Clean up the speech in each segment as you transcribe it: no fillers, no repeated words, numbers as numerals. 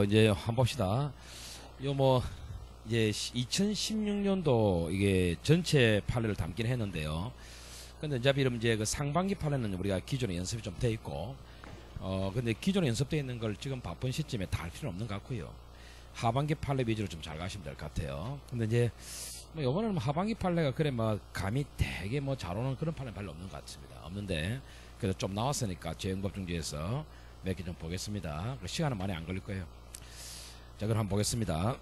이제 한번 봅시다. 이제 2016년도 이게 전체 판례를 담긴 했는데요. 근데 이제 이러면 이제 그 상반기 판례는 우리가 기존에 연습이 좀 돼 있고, 근데 기존에 연습되어 있는 걸 지금 바쁜 시점에 다 할 필요는 없는 것 같고요. 하반기 판례 위주로 좀 잘 가시면 될 것 같아요. 근데 이제 이번에는 하반기 판례가 그래 감이 되게 잘 오는 그런 판례는 별로 없는 것 같습니다. 없는데 그래도 좀 나왔으니까 재형법 중에서 몇 개 좀 보겠습니다. 시간은 많이 안 걸릴 거예요. 자, 그럼 한번 보겠습니다.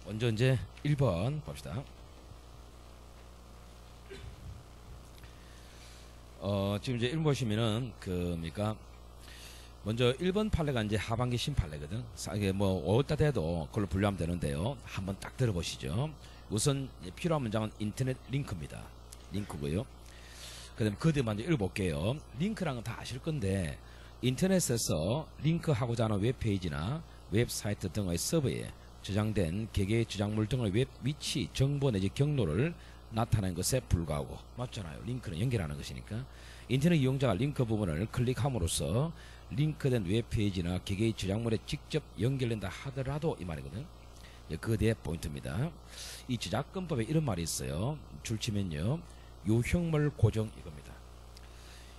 먼저 이제 1번 봅시다. 지금 이제 1번 보시면은 먼저 1번 판례가 이제 하반기 신판례거든. 이게 5월달 돼도 그걸로 분류하면 되는데요. 한번 딱 들어보시죠. 우선 필요한 문장은 인터넷 링크입니다. 링크고요. 그 다음에 그 뒤에 먼저 읽어볼게요. 링크랑은 다 아실 건데, 인터넷에서 링크하고자 하는 웹페이지나 웹사이트 등의 서버에 저장된 개개의 저작물 등의 웹 위치, 정보 내지 경로를 나타내는 것에 불과하고, 맞잖아요. 링크는 연결하는 것이니까. 인터넷 이용자가 링크 부분을 클릭함으로써 링크된 웹페이지나 개개의 저작물에 직접 연결된다 하더라도 이 말이거든. 그 뒤에 포인트입니다. 이 저작권법에 이런 말이 있어요. 줄치면요, 유형물 고정 이겁니다.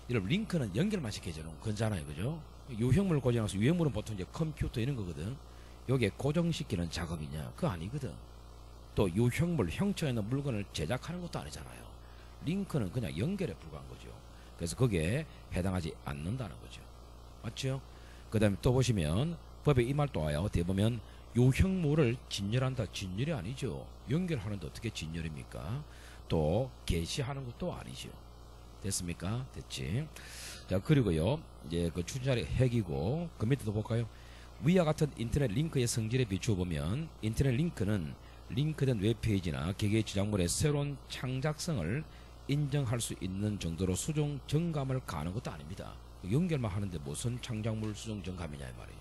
이런 링크는 연결만 시켜주는 건잖아요, 그죠? 유형물 고정해서, 유형물은 보통 이제 컴퓨터 이런 거거든. 요게 고정시키는 작업이냐? 그거 아니거든. 또 유형물, 형체가 있는 물건을 제작하는 것도 아니잖아요. 링크는 그냥 연결에 불과한 거죠. 그래서 거기에 해당하지 않는다는 거죠. 맞죠? 그 다음에 또 보시면 법에 이 말 또 와요. 뒤에 보면 유형물을 진열한다. 진열이 아니죠. 연결하는데 어떻게 진열입니까? 또 게시하는 것도 아니죠. 됐습니까? 됐지? 자, 그리고요, 이제 그 추진자리 핵이고, 그 밑에도 볼까요? 위와 같은 인터넷 링크의 성질에 비추어 보면 인터넷 링크는 링크된 웹페이지나 개개의 저작물의 새로운 창작성을 인정할 수 있는 정도로 수정 정감을 가하는 것도 아닙니다. 연결만 하는데 무슨 창작물 수정 정감이냐 이 말이에요.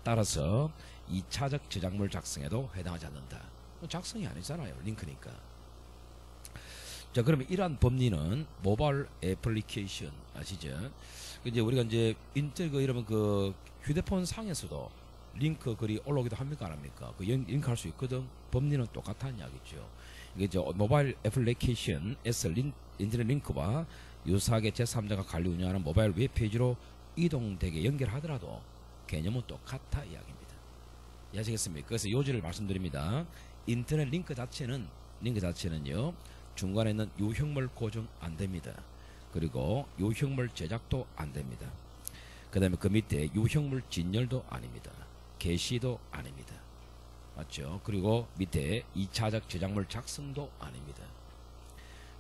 따라서 2차적 저작물 작성에도 해당하지 않는다. 작성이 아니잖아요. 링크니까. 자, 그러면 이러한 법리는 모바일 애플리케이션 아시죠? 이제 우리가 이제 이러면 휴대폰 상에서도 링크 글이 올라오기도 합니까 안 합니까? 링크할 수 있거든. 법리는 똑같다는 이야기죠. 이게 이제 모바일 애플리케이션에서 인터넷 링크와 유사하게 제3자가 관리 운영하는 모바일 웹페이지로 이동되게 연결하더라도 개념은 똑같다 이야기입니다. 이해하시겠습니까? 그래서 요지를 말씀드립니다. 인터넷 링크 자체는요, 중간에 있는 유형물 고정 안 됩니다. 그리고 유형물 제작도 안 됩니다. 그 다음에 그 밑에 유형물 진열도 아닙니다. 게시도 아닙니다. 맞죠? 그리고 밑에 2차적 저작물 작성도 아닙니다.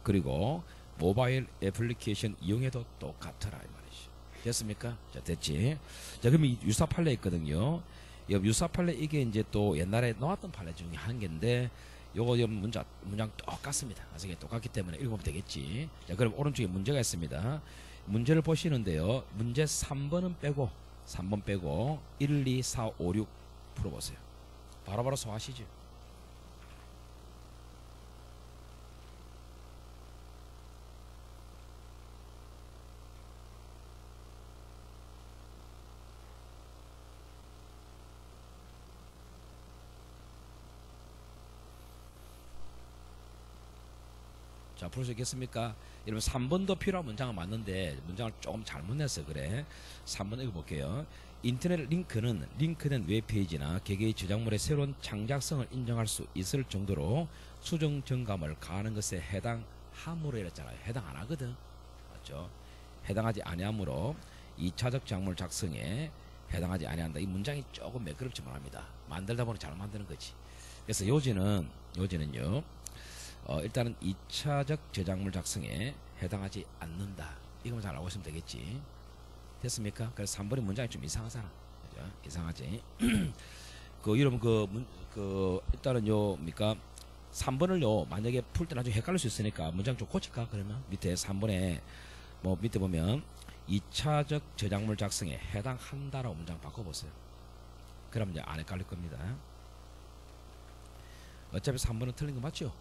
그리고 모바일 애플리케이션 이용해도 똑같더라 이 말이죠. 됐습니까? 자, 됐지? 자, 그럼 이 유사 판례 있거든요. 이 유사 판례 이게 이제 또 옛날에 나왔던 판례 중에 한 개인데, 요거 문장 똑같습니다. 나중에 똑같기 때문에 읽으면 되겠지. 자, 그럼 오른쪽에 문제가 있습니다. 문제를 보시는데요. 문제 3번 빼고 1, 2, 4, 5, 6 풀어보세요. 바로바로 소화하시죠. 자, 풀 수 있겠습니까? 여러분 3번도 필요한 문장은 맞는데 문장을 조금 잘못 냈어. 그래. 3번 읽어볼게요. 인터넷 링크는 링크된 웹페이지나 개개의 저작물의 새로운 창작성을 인정할 수 있을 정도로 수정 정감을 가하는 것에 해당함으로 이랬잖아요. 해당 안 하거든. 맞죠? 해당하지 아니하므로 2차적 작물 작성에 해당하지 아니한다. 이 문장이 조금 매끄럽지만 합니다. 만들다 보니 잘 만드는 거지. 그래서 요지는요. 일단은 2차적 저작물 작성에 해당하지 않는다. 이거만 잘 알고 있으면 되겠지. 됐습니까? 그래서 3번의 문장이 좀 이상하잖아. 그죠? 이상하지? 일단은요, 3번을요, 만약에 풀 때 나중에 헷갈릴 수 있으니까 문장 좀 고칠까? 그러면 밑에 3번에, 밑에 보면 2차적 저작물 작성에 해당한다라고 문장 바꿔보세요. 그러면 이제 안 헷갈릴 겁니다. 어차피 3번은 틀린 거 맞죠?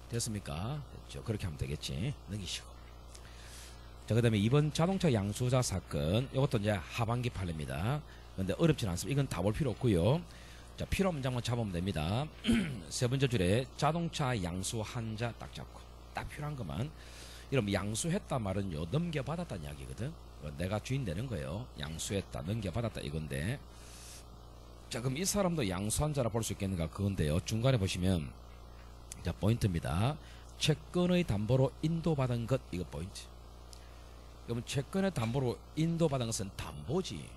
됐습니까? 됐죠. 그렇게 하면 되겠지. 넘기시고. 자, 그 다음에 2번 자동차 양수자 사건. 이것도 이제 하반기 판례입니다. 근데 어렵진 않습니다. 이건 다 볼 필요 없고요. 자, 필요 문장만 잡으면 됩니다. 세 번째 줄에 자동차 양수 한자 딱 잡고 딱 필요한 것만. 이러면 양수했다 말은요 넘겨받았다는 이야기거든. 내가 주인 되는 거예요. 양수했다 넘겨받았다 이건데, 자 그럼 이 사람도 양수한 자라 볼 수 있겠는가 그건데요. 중간에 보시면 자 포인트입니다. 채권의 담보로 인도받은 것, 이거 포인트. 그러면 채권의 담보로 인도받은 것은 담보지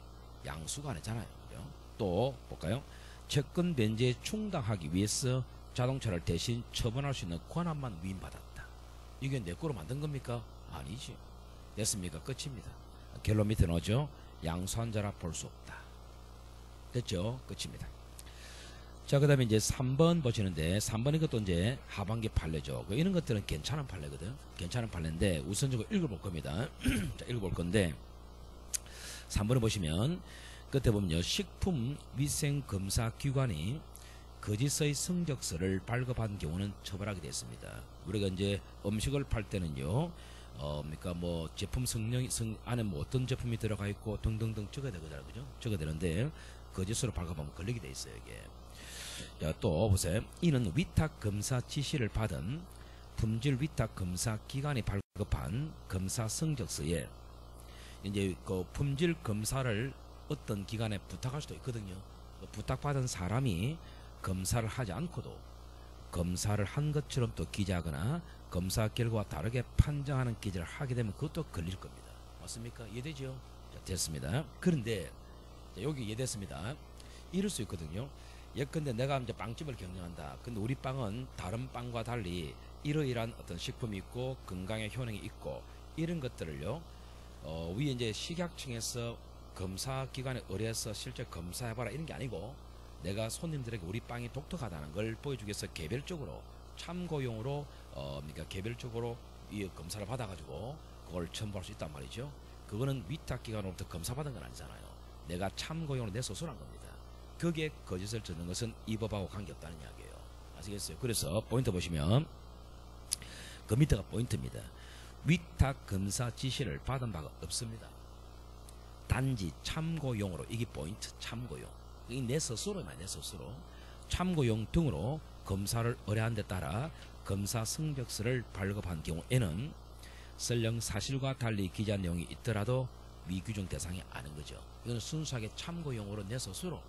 양수가 아니잖아요. 그죠? 또 볼까요? 채권 변제에 충당하기 위해서 자동차를 대신 처분할 수 있는 권한만 위임받았다. 이게 내 거로 만든 겁니까? 아니지. 됐습니까? 끝입니다. 결론 밑에 넣어죠. 양수한 자라 볼 수 없다. 됐죠? 끝입니다. 자, 그 다음에 이제 3번 보시는데, 3번 이것도 이제 하반기 판례죠. 이런 것들은 괜찮은 판례거든. 괜찮은 판례인데, 우선적으로 읽어볼 겁니다. 자, 읽어볼 건데, 3번을 보시면, 끝에 보면요. 식품위생검사기관이 거짓의 성적서를 발급한 경우는 처벌하게 됐습니다. 우리가 이제 음식을 팔 때는요, 그러니까 뭐 제품 성능 안에 뭐 어떤 제품이 들어가 있고 등등등 적어야 되거든요, 그죠? 적어야 되는데 거짓으로 발급하면 걸리게 돼 있어요, 이게. 자, 또 보세요. 이는 위탁 검사 지시를 받은 품질 위탁 검사 기관이 발급한 검사 성적서에 이제 그 품질 검사를 어떤 기관에 부탁할 수도 있거든요. 그 부탁받은 사람이 검사를 하지 않고도 검사를 한 것처럼 또 기재하거나 검사 결과와 다르게 판정하는 기재를 하게 되면 그것도 걸릴 겁니다. 맞습니까? 이해되죠? 자, 됐습니다. 그런데 자, 여기 이해됐습니다. 이럴 수 있거든요. 예컨대 내가 이제 빵집을 경영한다. 근데 우리 빵은 다른 빵과 달리 이러이러한 어떤 식품이 있고 건강에 효능이 있고 이런 것들을요, 위에 이제 식약청에서 검사 기관에 의뢰해서 실제 검사해봐라 이런 게 아니고, 내가 손님들에게 우리 빵이 독특하다는 걸 보여주기 위해서 개별적으로 참고용으로 그러니까 개별적으로 이 검사를 받아가지고 그걸 첨부할 수 있단 말이죠. 그거는 위탁기관으로부터 검사받은 건 아니잖아요. 내가 참고용으로 내 스스로 한 겁니다. 거기에 거짓을 짓는 것은 이 법하고 관계없다는 이야기예요. 아시겠어요? 그래서 포인트 보시면 그 밑에가 포인트입니다. 위탁 검사 지시를 받은 바가 없습니다. 단지 참고용으로, 이게 포인트. 참고용. 이 내 스스로만, 내 스스로 참고용 등으로 검사를 의뢰한 데 따라 검사 성적서를 발급한 경우에는 설령 사실과 달리 기재한 내용이 있더라도 미규정 대상이 아닌 거죠. 이건 순수하게 참고용으로 내 스스로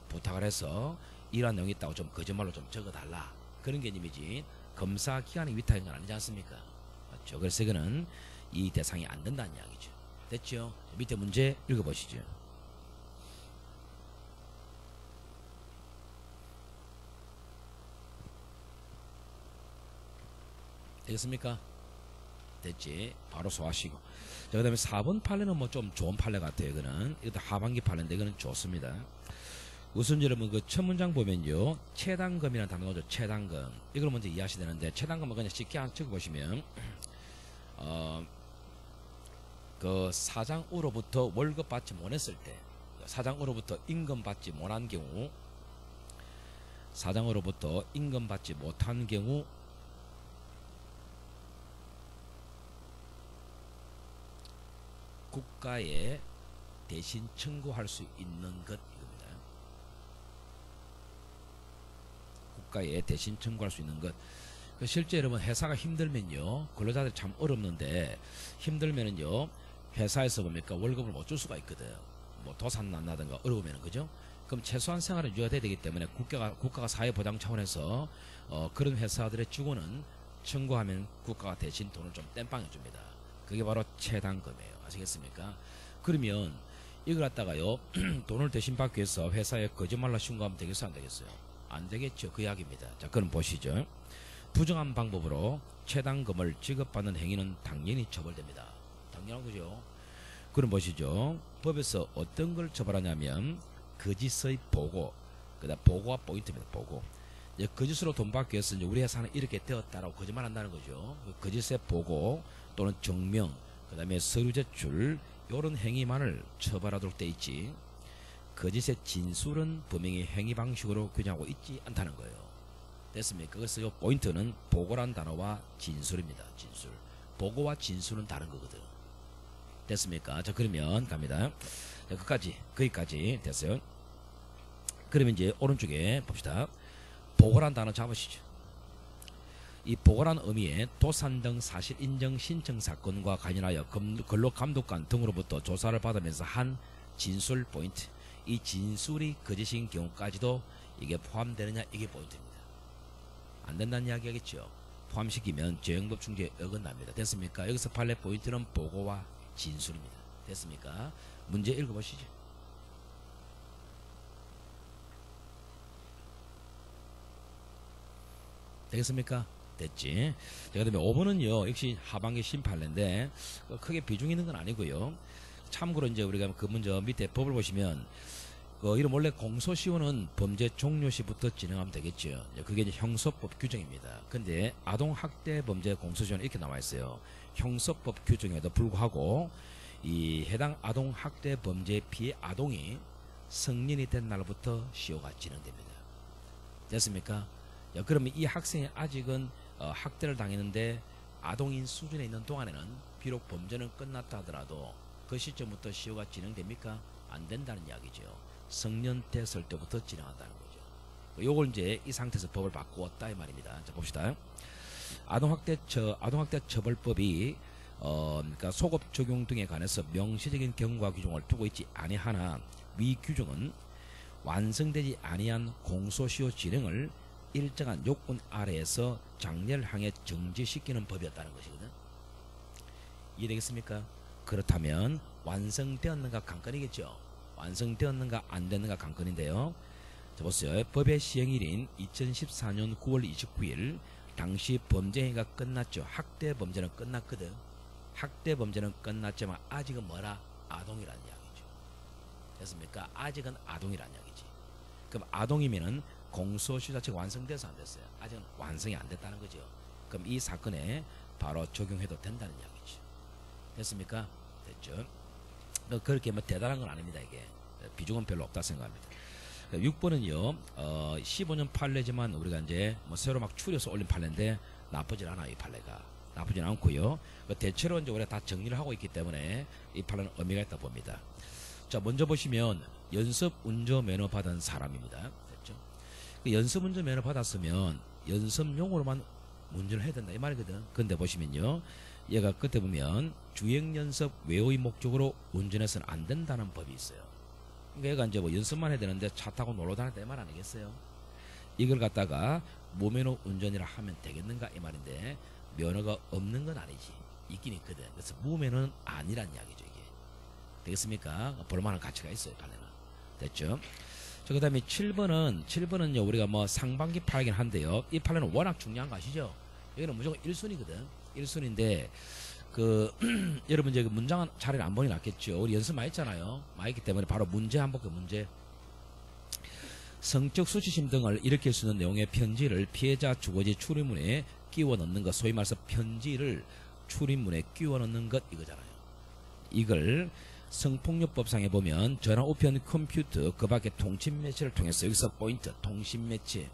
부탁을 해서 이러한 내용이 있다고 좀 거짓말로 좀 적어달라, 그런 개념이지 검사 기관이 위탁인 건 아니지 않습니까? 맞죠? 그래서 이거는 이 대상이 안 된다는 이야기죠. 됐죠? 밑에 문제 읽어보시죠. 되겠습니까? 됐지? 바로 소화하시고. 자, 그 다음에 4번 판례는 뭐 좀 좋은 판례 같아요. 이것도 하반기 판례인데 이거는 좋습니다. 우선 여러분 그 첫 문장 보면요, 채당금이라는 단어가 오죠. 채당금. 이걸 먼저 이해하셔야 되는데, 채당금은 그냥 쉽게 한 적어보시면 그 사장으로부터 월급 받지 못했을 때, 사장으로부터 임금 받지 못한 경우, 사장으로부터 임금 받지 못한 경우 국가에 대신 청구할 수 있는 것, 이겁니다. 국가에 대신 청구할 수 있는 것. 실제 여러분 회사가 힘들면요, 근로자들 참 어렵는데, 힘들면은요 회사에서 뭡니까 월급을 못 줄 수가 있거든. 뭐 도산 난다든가 어려우면은, 그죠? 그럼 최소한 생활은 유지해야 되기 때문에 국가가 사회보장 차원에서 그런 회사들의 주고는 청구하면 국가가 대신 돈을 좀 땜빵해 줍니다. 그게 바로 채당금이에요. 아시겠습니까? 그러면 이걸 갖다가요 돈을 대신 받기 위해서 회사에 거짓말로 신고하면 되겠어요, 안 되겠어요? 안 되겠죠. 그 이야기입니다. 자, 그럼 보시죠. 부정한 방법으로 채당금을 지급받는 행위는 당연히 처벌됩니다. 당연한 거죠. 그럼 보시죠. 법에서 어떤 걸 처벌하냐면 거짓의 보고, 그다음 보고가 포인트입니다. 보고. 이제 거짓으로 돈 받기 위해서 이제 우리 회사는 이렇게 되었다라고 거짓말한다는 거죠. 거짓의 보고 또는 증명, 그다음에 서류 제출, 이런 행위만을 처벌하도록 돼 있지, 거짓의 진술은 분명히 행위 방식으로 규정하고 있지 않다는 거예요. 됐습니까? 그래서 이 포인트는 보고란 단어와 진술입니다. 진술. 보고와 진술은 다른 거거든. 됐습니까? 자, 그러면 갑니다. 자, 거기까지 됐어요. 그러면 이제 오른쪽에 봅시다. 보고란 단어 잡으시죠. 이 보고란 의미에 도산 등 사실 인정 신청 사건과 관련하여 근로감독관 등으로부터 조사를 받으면서 한 진술 포인트. 이 진술이 거짓인 경우까지도 이게 포함되느냐, 이게 포인트입니다. 안 된다는 이야기겠죠. 포함시키면 재형법 충지에 어긋납니다. 됐습니까? 여기서 판례 포인트는 보고와 진술입니다. 됐습니까? 문제 읽어보시죠. 되겠습니까? 됐지. 자, 그다음에 5번은요 역시 하반기 심판례인데 크게 비중 있는 건 아니고요. 참고로 이제 우리가 그 문제 밑에 법을 보시면 이런 원래 공소시효는 범죄 종료 시부터 진행하면 되겠죠. 그게 이제 형소법 규정입니다. 근데 아동학대 범죄 공소시효는 이렇게 나와 있어요. 형소법 규정에도 불구하고 이 해당 아동학대 범죄 피해 아동이 성년이 된 날부터 시효가 진행됩니다. 됐습니까? 그러면 이 학생이 아직은 학대를 당했는데 아동인 수준에 있는 동안에는 비록 범죄는 끝났다 하더라도 그 시점부터 시효가 진행됩니까? 안 된다는 이야기죠. 성년 됐을 때부터 진행한다는 거죠. 요걸 이제 이 상태에서 법을 바꾸었다 이 말입니다. 자, 봅시다. 아동학대 처벌법이 그러니까 소급 적용 등에 관해서 명시적인 경과 규정을 두고 있지 아니하나 위 규정은 완성되지 아니한 공소시효 진행을 일정한 요건 아래에서 장래를 향해 정지시키는 법이었다는 것이거든. 이해되겠습니까? 그렇다면 완성되었는가 관건이겠죠. 완성되었는가 안 됐는가 관건인데요. 자, 보세요. 법의 시행일인 2014년 9월 29일 당시 범죄 행위가 끝났죠. 학대 범죄는 끝났거든. 학대 범죄는 끝났지만 아직은 뭐라? 아동이라는 이야기죠. 됐습니까? 아직은 아동이라는 이야기지. 그럼 아동이면은 공소시효 자체가 완성돼서 안 됐어요. 아직은 완성이 안 됐다는 거죠. 그럼 이 사건에 바로 적용해도 된다는 이야기죠. 됐습니까? 됐죠. 그렇게 뭐 대단한 건 아닙니다. 이게 비중은 별로 없다 생각합니다. 6번은요 15년 판례지만 우리가 이제 뭐 새로 막 추려서 올린 판례인데 나쁘진 않아요. 이 판례가 나쁘진 않고요. 대체로 이제 우리가 다 정리를 하고 있기 때문에 이 판례는 의미가 있다 봅니다. 자, 먼저 보시면 연습 운전 면허 받은 사람입니다. 됐죠? 연습 운전 면허 받았으면 연습용으로만 운전을 해야 된다 이 말이거든. 근데 보시면요 얘가 끝에 보면 주행연습 외의 목적으로 운전해서는 안 된다는 법이 있어요. 그러니까 얘가 이제 뭐 연습만 해야 되는데 차 타고 놀러 다녔다 이 말 아니겠어요? 이걸 갖다가 무면허 운전이라 하면 되겠는가 이 말인데 면허가 없는 건 아니지. 있긴 있거든. 그래서 무면허는 아니란 이야기죠. 이게 되겠습니까? 볼만한 가치가 있어요. 판례는. 됐죠? 자, 그 다음에 7번은요 우리가 뭐 상반기 판례긴 한데요 이 판례는 워낙 중요한 거 아시죠? 여기는 무조건 1순위거든 1순위인데 여러분 이제 문장은 차라리 안 보니 낫겠죠. 우리 연습 많이 했잖아요. 많이 했기 때문에 바로 문제 한번 볼게요. 문제. 성적 수치심 등을 일으킬 수 있는 내용의 편지를 피해자 주거지 출입문에 끼워 넣는 것, 소위 말해서 편지를 출입문에 끼워 넣는 것 이거잖아요. 이걸 성폭력법상에 보면 전화 우편 컴퓨터 그 밖에 통신 매체를 통해서 여기서 포인트 통신 매체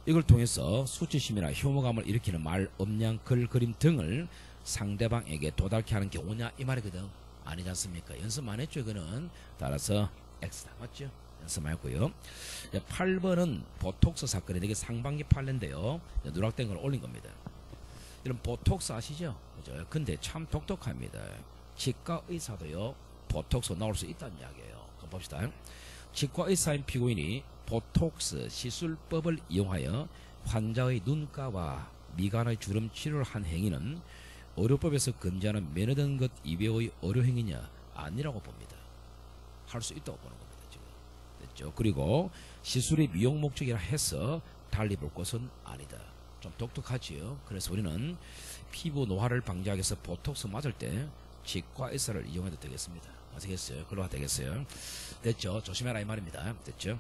이걸 통해서 수치심이나 혐오감을 일으키는 말, 음량, 글, 그림 등을 상대방에게 도달케 하는 경우냐 이 말이거든. 아니지 않습니까? 연습만 했죠. 이거는 따라서 X다. 맞죠? 연습만 했고요. 8번은 보톡스 사건인데 이게 상반기 판례인데요. 누락된 걸 올린 겁니다. 이런 보톡스 아시죠? 그죠? 근데 참 독특합니다. 치과 의사도요 보톡스 나올 수 있다는 이야기예요. 그럼 봅시다. 치과 의사인 피고인이 보톡스 시술법을 이용하여 환자의 눈가와 미간의 주름 치료를 한 행위는 의료법에서 금지하는 면허된 것 이외의 의료 행위냐 아니라고 봅니다. 할 수 있다고 보는 겁니다. 지금 됐죠? 그리고 시술이 미용 목적이라 해서 달리 볼 것은 아니다. 좀 독특하지요. 그래서 우리는 피부 노화를 방지하기 위해서 보톡스 맞을 때 치과 의사를 이용해도 되겠습니다. 아시겠어요? 그걸로 되겠어요? 됐죠? 조심해라 이 말입니다. 됐죠?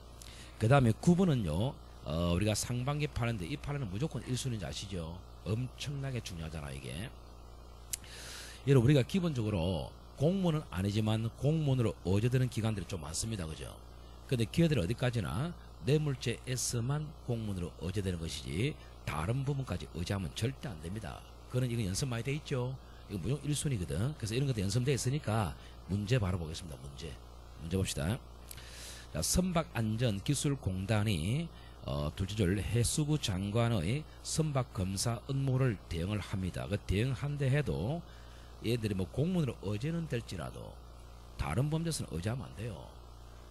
그 다음에 9번은요 우리가 상반기 판례인데 이 판례는 무조건 1순위인지 아시죠? 엄청나게 중요하잖아 이게. 여러분 우리가 기본적으로 공무원은 아니지만 공무원으로 의제되는 기관들이 좀 많습니다. 그죠? 근데 기업들이 어디까지나 뇌물죄에서만 공무원으로 의제되는 것이지 다른 부분까지 의지하면 절대 안 됩니다. 그거는 이거 연습 많이 돼 있죠. 이거 무조건 1순위거든. 그래서 이런 것도 연습되어 있으니까 문제 바로 보겠습니다. 문제 봅시다. 자, 선박안전기술공단이 둘째 줄 해수부 장관의 선박검사 업무를 대응을 합니다. 그 대응한데 해도 얘들이 뭐 공문으로 어제는 될지라도 다른 범죄에서는 의지하면 안 돼요.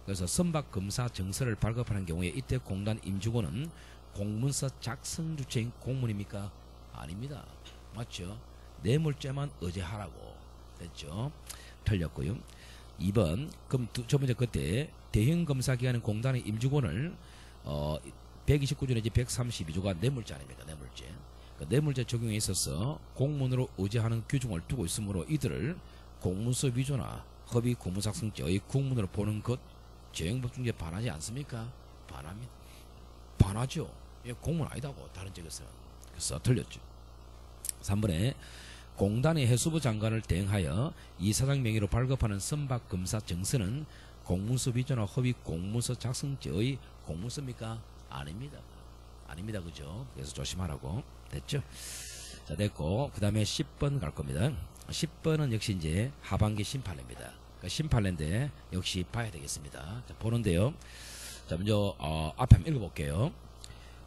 그래서 선박검사 정서를 발급하는 경우에 이때 공단 임직원은 공문서 작성 주체인 공무원입니까? 아닙니다. 맞죠? 뇌물죄만 의지하라고 됐죠? 틀렸고요. 2번 그럼 첫 번째 그때 대형검사기관은 공단의 임직원을 129조 내지 132조가 뇌물죄 아닙니까? 뇌물죄. 그 뇌물죄 적용에 있어서 공문으로 의지하는 규정을 두고 있으므로 이들을 공문서 위조나 허위 공문 작성죄의 국문으로 보는 것 재형법중죄 반하지 않습니까? 반합니다. 반하죠. 예, 공문 아니다고 다른 쪽에서. 그래서 틀렸죠. 3번에 공단의 해수부 장관을 대행하여 이사장 명의로 발급하는 선박검사 정서는 공문서 위조나 허위 공문서 작성죄의 공문서입니까? 아닙니다. 아닙니다. 그죠? 그래서 조심하라고. 됐죠? 자, 됐고. 그 다음에 10번 갈 겁니다. 10번은 역시 이제 하반기 심판례입니다. 그러니까 심판례인데 역시 봐야 되겠습니다. 자, 보는데요. 자, 먼저, 앞에 한번 읽어볼게요.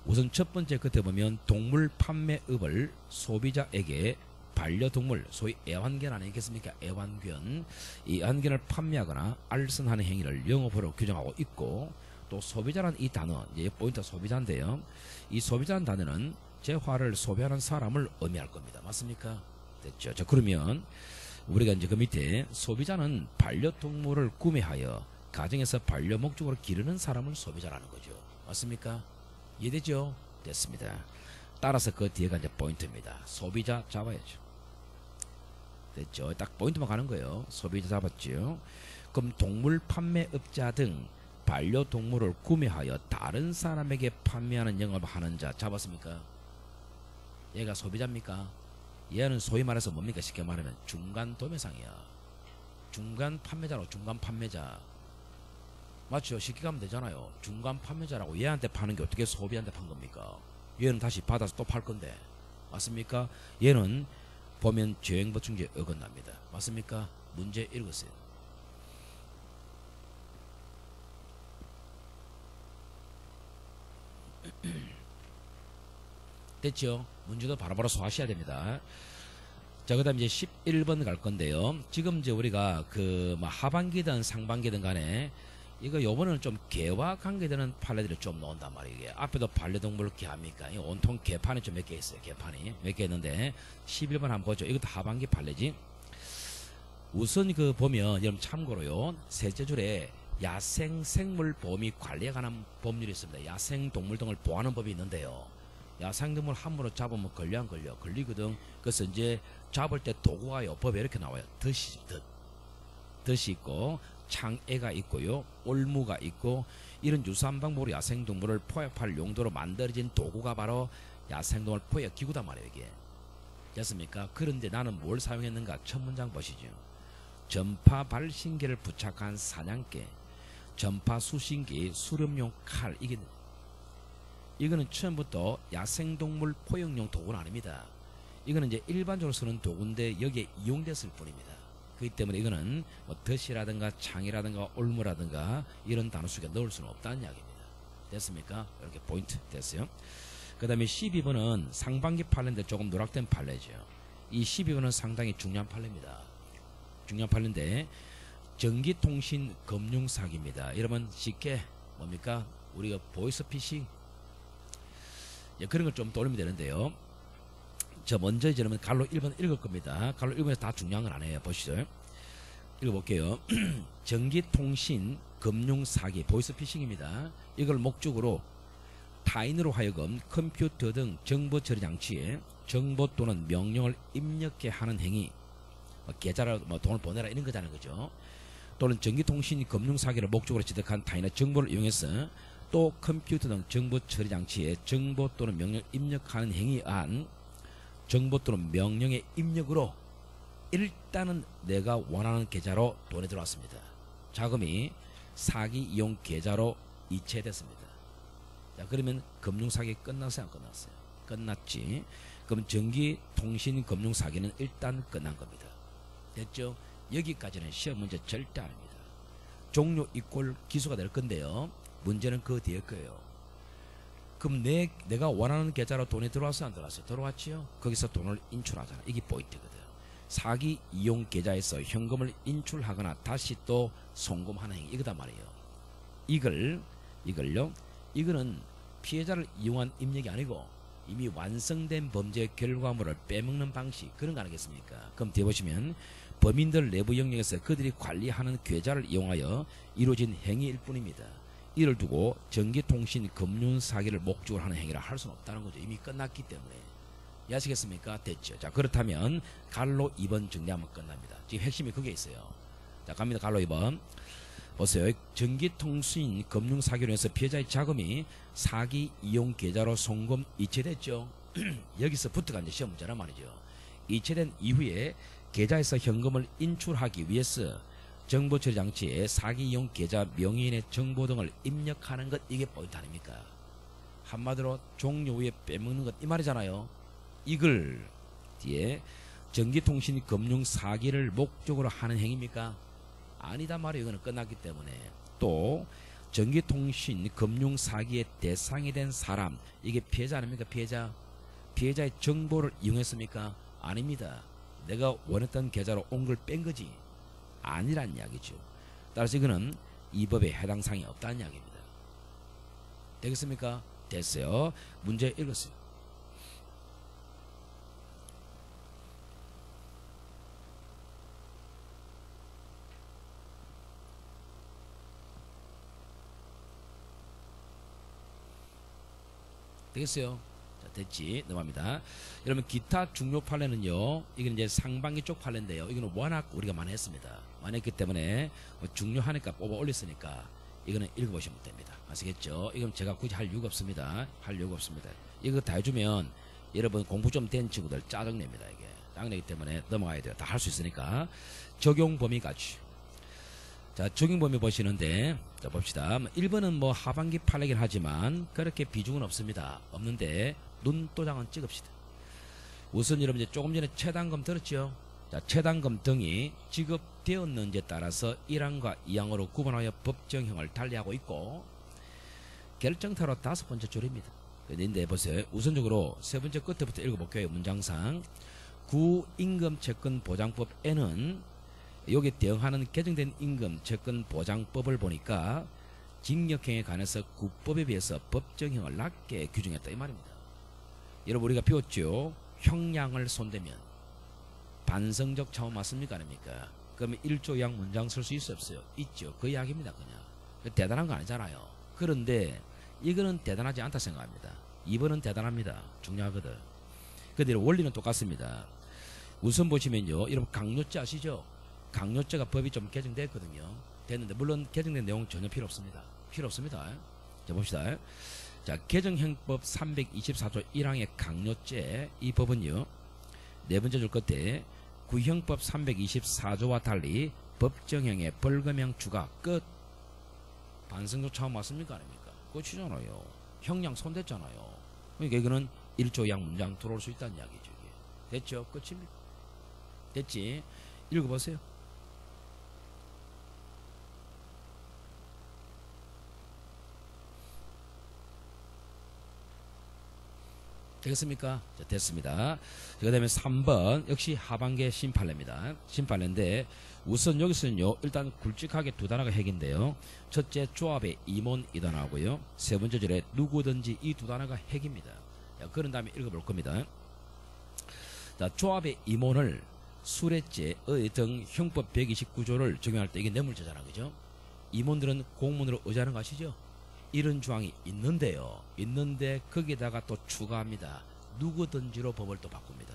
우선 첫 번째 끝에 보면 동물 판매업을 소비자에게 반려동물, 소위 애완견 아니겠습니까? 애완견. 이 애완견을 판매하거나 알선하는 행위를 영업으로 규정하고 있고, 또 소비자라는 이 단어, 이제 포인트 소비자인데요. 이 소비자라는 단어는 재화를 소비하는 사람을 의미할 겁니다. 맞습니까? 됐죠? 자, 그러면 우리가 이제 그 밑에 소비자는 반려동물을 구매하여 가정에서 반려 목적으로 기르는 사람을 소비자라는 거죠. 맞습니까? 이해되죠? 됐습니다. 따라서 그 뒤에가 이제 포인트입니다. 소비자 잡아야죠. 됐죠? 딱 포인트만 가는 거예요. 소비자 잡았죠. 그럼 동물 판매업자 등 반려동물을 구매하여 다른 사람에게 판매하는 영업을 하는 자 잡았습니까? 얘가 소비자입니까? 얘는 소위 말해서 뭡니까? 쉽게 말하면 중간 도매상이야. 중간 판매자로 중간 판매자. 맞죠? 쉽게 가면 되잖아요. 중간 판매자라고 얘한테 파는 게 어떻게 소비한테 판 겁니까? 얘는 다시 받아서 또 팔 건데. 맞습니까? 얘는 보면 재행보충죄 어긋납니다. 맞습니까? 문제 읽으세요. 됐죠? 문제도 바로바로 소화하셔야 됩니다. 자, 그 다음 이제 11번 갈 건데요. 지금 이제 우리가 그 뭐 하반기든 상반기든 간에 이거 요번에는 좀 개와 관계되는 판례들이 좀 나온단 말이에요. 이게 앞에도 반려동물 개합니까? 이 온통 개판이 좀 몇 개 있어요. 개판이 몇 개 있는데 11번 한번 보죠. 이것도 하반기 판례지. 우선 그 보면 여러분 참고로요. 셋째 줄에 야생생물보호및 관리에 관한 법률이 있습니다. 야생동물 등을 보호하는 법이 있는데요. 야생동물 함부로 잡으면 걸려 안 걸려? 걸리거든. 그래서 이제 잡을 때 도구가요. 법에 이렇게 나와요. 덫이 있고 창애가 있고요. 올무가 있고 이런 유사한 방법으로 야생동물을 포획할 용도로 만들어진 도구가 바로 야생동물 포획 기구단 말이에요. 이게. 됐습니까? 그런데 나는 뭘 사용했는가? 첫 문장 보시죠. 전파 발신기를 부착한 사냥개, 전파 수신기, 수렴용 칼. 이거는 처음부터 야생동물 포획용 도구는 아닙니다. 이거는 이제 일반적으로 쓰는 도구인데 여기에 이용됐을 뿐입니다. 그렇기 때문에 이거는 뭐 덫이라든가 창이라든가 올무라든가 이런 단어 속에 넣을 수는 없다는 이야기입니다. 됐습니까? 이렇게 포인트 됐어요. 그 다음에 12번은 상반기 판례인데 조금 누락된 판례죠. 이 12번은 상당히 중요한 판례입니다. 중요한 판례인데 전기통신 금융사기입니다. 여러분 쉽게 뭡니까? 우리가 보이스피싱 그런 걸 좀 떠올리면 되는데요. 저 먼저 이제 그러면 갈로 1번 읽을 겁니다. 갈로 1번에서 다 중요한 건 아니에요. 보시죠. 읽어볼게요. 전기통신 금융사기 보이스피싱입니다. 이걸 목적으로 타인으로 하여금 컴퓨터 등 정보 처리 장치에 정보 또는 명령을 입력해 하는 행위, 계좌로 돈을 보내라 이런 거잖아요. 그죠? 또는 전기통신 금융사기를 목적으로 취득한 타인의 정보를 이용해서 또 컴퓨터 등 정보 처리 장치에 정보 또는 명령 입력하는 행위한 정보 또는 명령의 입력으로 일단은 내가 원하는 계좌로 돈이 들어왔습니다. 자금이 사기 이용 계좌로 이체됐습니다. 자, 그러면 금융사기 끝났어요? 안 끝났어요? 끝났지. 그럼 전기통신 금융사기는 일단 끝난 겁니다. 됐죠? 여기까지는 시험 문제 절대 아닙니다. 종료 이꼴 기수가 될 건데요. 문제는 그 뒤에 거예요. 그럼 내가 원하는 계좌로 돈이 들어왔어 안 들어왔어? 들어왔지요. 거기서 돈을 인출하잖아. 이게 포인트거든. 사기 이용 계좌에서 현금을 인출하거나 다시 또 송금하는 행위 이거단 말이에요. 이거는 피해자를 이용한 입력이 아니고 이미 완성된 범죄 결과물을 빼먹는 방식 그런 거 아니겠습니까? 그럼 뒤에 보시면 범인들 내부 영역에서 그들이 관리하는 계좌를 이용하여 이루어진 행위일 뿐입니다. 이를 두고 전기통신 금융사기를 목적으로 하는 행위라 할 수는 없다는 거죠. 이미 끝났기 때문에. 이해하시겠습니까? 됐죠. 자, 그렇다면 갈로 2번 정리하면 끝납니다. 지금 핵심이 그게 있어요. 자, 갑니다. 갈로 2번. 보세요. 전기통신 금융사기로 해서 피해자의 자금이 사기 이용 계좌로 송금 이체됐죠. 여기서부터가 이제 시험 문제란 말이죠. 이체된 이후에 계좌에서 현금을 인출하기 위해서 정보처리 장치에 사기 이용 계좌 명의인의 정보 등을 입력하는 것 이게 포인트 아닙니까? 한마디로 종료 후에 빼먹는 것 이 말이잖아요. 이걸 뒤에 전기통신 금융 사기를 목적으로 하는 행위입니까? 아니다 말이에요. 이거는 끝났기 때문에. 또 전기통신 금융 사기의 대상이 된 사람 이게 피해자 아닙니까? 피해자의 정보를 이용했습니까? 아닙니다. 내가 원했던 계좌로 온 걸 뺀 거지 아니란 이야기죠. 따라서 이거는 이 법에 해당 사항이 없다는 이야기입니다. 되겠습니까? 됐어요. 문제 읽었어요. 되겠어요? 자, 됐지? 넘어갑니다. 여러분 기타 중요 판례는요. 이건 이제 상반기 쪽 판례인데요. 이거는 워낙 우리가 많이 했습니다. 많이 했기 때문에 중요하니까 뽑아 올렸으니까 이거는 읽어보시면 됩니다. 아시겠죠? 이건 제가 굳이 할 이유가 없습니다. 이거 다 해주면 여러분 공부 좀 된 친구들 짜증냅니다. 이게 짜증내기 때문에 넘어가야 돼요. 다 할 수 있으니까. 적용 범위까지. 자, 적용 범위 보시는데, 자, 봅시다. 1번은 뭐 하반기 판례긴 하지만 그렇게 비중은 없습니다. 없는데 눈도장은 찍읍시다. 우선 여러분 이제 조금 전에 최단금 들었죠? 자, 최단금 등이 지급되었는지에 따라서 1항과 2항으로 구분하여 법정형을 달리하고 있고 결정타로 5번째 줄입니다. 그런데 보세요. 우선적으로 세 번째 끝부터 읽어볼게요. 문장상 구임금채권보장법에는 여기에 대응하는 개정된 임금채권보장법을 보니까 징역형에 관해서 구법에 비해서 법정형을 낮게 규정했다 이 말입니다. 여러분 우리가 배웠죠. 형량을 손대면 반성적 차원 맞습니까 아닙니까? 그러면 1조 이상 문장 쓸 수 있어 없어요? 있죠. 그 이야기입니다. 그냥 대단한 거 아니잖아요. 그런데 이거는 대단하지 않다 생각합니다. 2번은 대단합니다. 중요하거든. 근데 원리는 똑같습니다. 우선 보시면요. 여러분 강요죄 아시죠? 강요죄가 법이 좀 개정됐거든요. 됐는데 물론 개정된 내용은 전혀 필요 없습니다. 자 봅시다. 자 개정형법 324조 1항의 강요죄 이 법은요. 네 번째 줄 끝에 구형법 324조와 달리 법정형의 벌금형 추가 끝. 반성적 차원 맞습니까 아닙니까? 끝이잖아요. 형량 손댔잖아요. 그러니까 이거는 1조 이상 문장 들어올 수 있다는 이야기죠. 이게. 됐죠? 끝입니다. 됐지? 읽어보세요. 되겠습니까? 자, 됐습니다. 그 다음에 3번 역시 하반기의 신판례입니다. 신판례인데 우선 여기서는요. 일단 굵직하게 두 단어가 핵인데요. 첫째 조합의 임원 이 단어하고요. 세 번째 절에 누구든지 이 두 단어가 핵입니다. 자, 그런 다음에 읽어볼 겁니다. 자, 조합의 임원을 수뢰죄, 의 등 형법 129조를 적용할 때 이게 뇌물죄잖아. 그죠? 임원들은 공문으로 의지하는 거 아시죠? 이런 조항이 있는데요. 있는데 거기에다가 또 추가합니다. 누구든지로 법을 또 바꿉니다.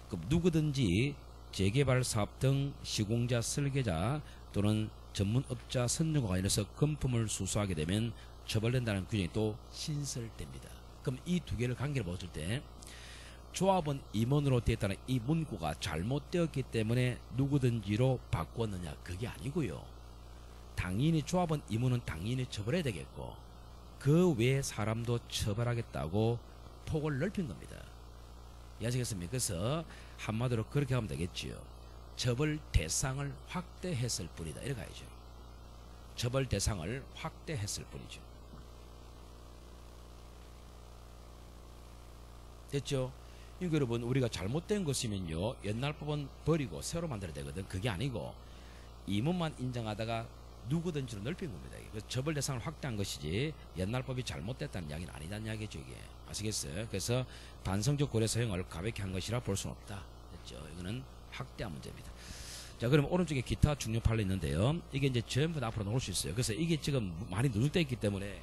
그럼 누구든지 재개발 사업 등 시공자, 설계자 또는 전문업자 선정과 관련해서 금품을 수수하게 되면 처벌된다는 규정이 또 신설됩니다. 그럼 이 두 개를 관계를 봤을 때 조합은 임원으로 되었다는 이 문구가 잘못되었기 때문에 누구든지로 바꿨느냐 그게 아니고요. 당연히 조합은 임원은 당연히 처벌해야 되겠고 그 외의 사람도 처벌하겠다고 폭을 넓힌 겁니다. 이해하시겠습니까? 그래서 한마디로 그렇게 하면 되겠지요. 처벌 대상을 확대했을 뿐이다. 이렇게 가야죠. 처벌 대상을 확대했을 뿐이죠. 됐죠? 이거 여러분 우리가 잘못된 것이면요 옛날 법은 버리고 새로 만들어야 되거든. 그게 아니고 이문만 인정하다가 누구든지로 넓힌 겁니다. 그래서 처벌 대상을 확대한 것이지 옛날 법이 잘못됐다는 이야기는 아니다는 이야기죠. 이게 아시겠어요? 그래서 반성적 고려 사형을 가볍게 한 것이라 볼 수는 없다. 됐죠? 이거는 확대한 문제입니다. 자, 그럼 오른쪽에 기타 중요 판례 있는데요. 이게 이제 전부 다 앞으로 나올 수 있어요. 그래서 이게 지금 많이 누적되어 있기 때문에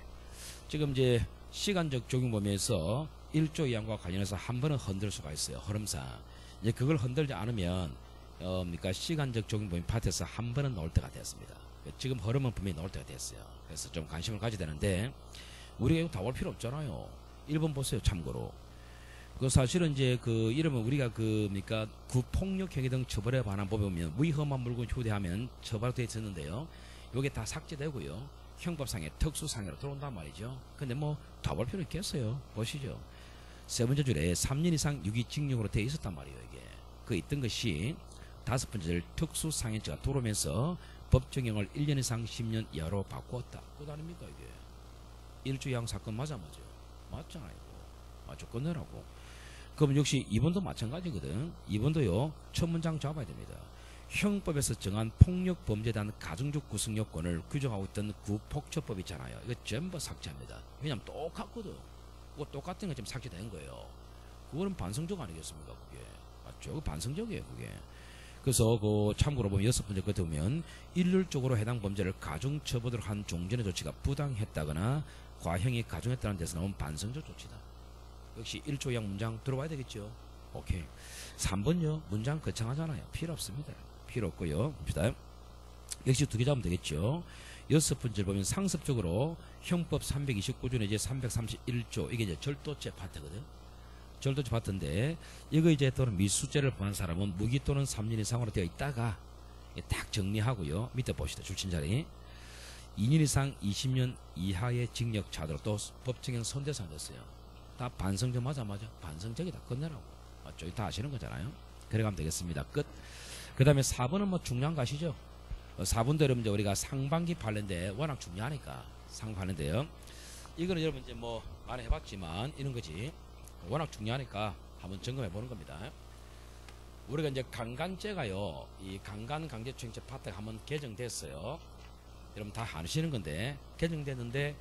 지금 이제 시간적 적용 범위에서 1조 2항과 관련해서 한 번은 흔들 수가 있어요. 흐름상. 이제 그걸 흔들지 않으면 그러니까 시간적 적용 범위 파트에서 한 번은 나올 때가 되었습니다. 지금 흐름은 분명히 나올 때가 됐어요. 그래서 좀 관심을 가져야 되는데 우리가 이거 다 볼 필요 없잖아요. 1번 보세요. 참고로. 그 사실은 이제 그 이러면 우리가 그러니까 구폭력 행위 등 처벌에 관한 법에 보면 위험한 물건 휴대하면 처벌되어 있었는데요. 요게 다 삭제되고요. 형법상의 특수상해로 들어온단 말이죠. 근데 뭐 다 볼 필요 있겠어요. 보시죠. 세 번째 줄에 3년 이상 유기징역으로 되어 있었단 말이에요. 이게 그 있던 것이 다섯 번째 줄 특수상해죄가 들어오면서 법정형을 1년 이상 10년 이하로 바꾸었다. 그거 아닙니까 이게? 1조 2항 사건 맞잖아요. 맞잖아요. 맞죠. 끝내라고. 그럼 역시 2번도 마찬가지거든. 2번도요. 첫 문장 잡아야 됩니다. 형법에서 정한 폭력 범죄에 대한 가정적 구성 요건을 규정하고 있던 구폭처법 있잖아요. 이거 전부 삭제합니다. 왜냐면 똑같거든. 그거 똑같은 거 지금 삭제된 거예요. 그거는 반성적 아니겠습니까? 그게 맞죠? 그 반성적이에요. 그게. 그래서 그 참고로 보면 6번째 끝에 보면 일률적으로 해당 범죄를 가중처벌을 한 종전의 조치가 부당했다거나 과형이 가중했다는 데서 나온 반성적 조치다. 역시 1조 2항 문장 들어봐야 되겠죠. 오케이. 3번요. 문장 거창하잖아요. 필요 없습니다. 필요 없고요. 봅시다. 역시 두 개 잡으면 되겠죠. 6번째 보면 상습적으로 형법 329조 내지 331조 이게 이제 절도죄 파트거든. 절도죄 파트인데 이거 이제 또는 미수죄를 범한 사람은 무기 또는 3년 이상으로 되어 있다가 딱 정리하고요. 밑에 보시다. 줄친자리 2년 이상 20년 이하의 징역 차도로 또 법정형 선대상 됐어요. 다 반성적 맞아. 반성적이다. 끝내라고. 맞죠? 다 아시는 거잖아요. 그래 가면 되겠습니다. 끝. 그 다음에 4번은 뭐 중요한 거 아시죠? 4번도 여러분 이제 우리가 상반기 판례인데 워낙 중요하니까 상반인데요. 이거는 여러분 이제 뭐 많이 해봤지만 이런 거지. 워낙 중요하니까 한번 점검해 보는 겁니다. 우리가 이제 강간죄가요. 이 강간강제추행죄 파트가 한번 개정됐어요. 여러분 다 아시는 건데 개정됐는데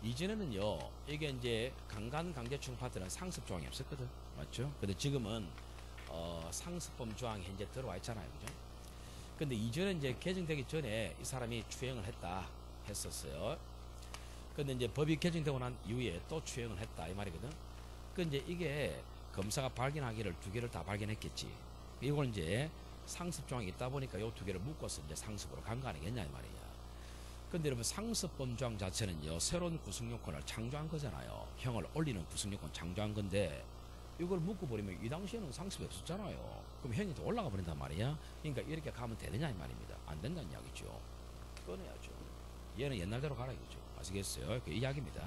이전에는요 이게 이제 강간강제추행 파트는 상습 조항이 없었거든. 맞죠? 근데 지금은 상습범 조항이 현재 들어와 있잖아요. 그죠? 근데 이전에 이제 개정되기 전에 이 사람이 추행을 했다 했었어요. 근데 이제 법이 개정되고 난 이후에 또 추행을 했다 이 말이거든. 근데 이제 이게 검사가 발견하기를 두 개를 다 발견했겠지. 이걸 이제 상습 조항이 있다 보니까 요 두 개를 묶어서 이제 상습으로 간 거 아니겠냐 이 말이야. 근데 여러분 상습범 조항 자체는요 새로운 구성요건을 창조한 거잖아요. 형을 올리는 구성요건 창조한 건데 이걸 묶어버리면 이 당시에는 상습이 없었잖아요. 그럼 형이 더 올라가 버린단 말이야. 그러니까 이렇게 가면 되느냐 이 말입니다. 안 된다는 이야기죠. 꺼내야죠. 얘는 옛날대로 가라 이거죠. 아시겠어요? 그 이야기입니다.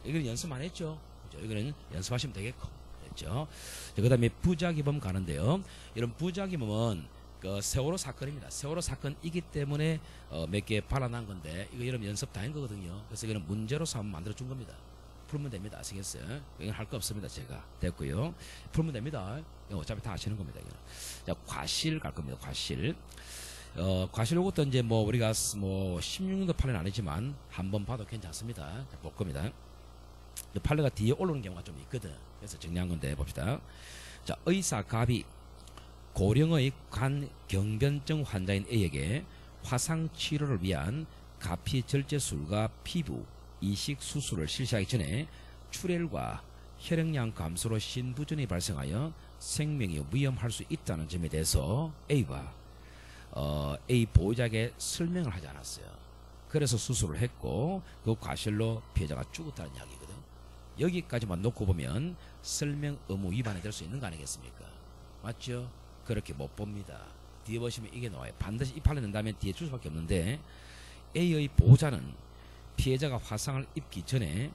이거는 연습 안 했죠. 그죠? 이거는 연습하시면 되겠고. 됐죠? 그 다음에 부작위범 가는데요. 이런 부작위범은 그 세월호 사건입니다. 세월호 사건이기 때문에 몇 개 발언한 건데 이거 여러분 연습 다 한 거거든요. 그래서 이거는 문제로서 한번 만들어 준 겁니다. 풀면 됩니다. 아시겠어요? 이건 할 거 없습니다. 제가 됐고요. 풀면 됩니다. 어차피 다 아시는 겁니다. 이거는. 자, 과실 갈 겁니다. 과실. 과실 요것도 이제 뭐 우리가 뭐 16년도 판례는 아니지만 한번 봐도 괜찮습니다. 자, 볼 겁니다. 판례가 뒤에 올라오는 경우가 좀 있거든. 그래서 정리한 건데 봅시다. 자, 의사 갑이 고령의 간 경변증 환자인 A에게 화상 치료를 위한 가피 절제술과 피부 이식 수술을 실시하기 전에 출혈과 혈액량 감소로 신부전이 발생하여 생명이 위험할 수 있다는 점에 대해서 A가 A 보호자에게 설명을 하지 않았어요. 그래서 수술을 했고 그 과실로 피해자가 죽었다는 이야기거든. 여기까지만 놓고 보면 설명 의무 위반이 될 수 있는 거 아니겠습니까? 맞죠? 그렇게 못 봅니다. 뒤에 보시면 이게 나와요. 반드시 이 판례 낸다면 뒤에 줄 수밖에 없는데 A의 보호자는 피해자가 화상을 입기 전에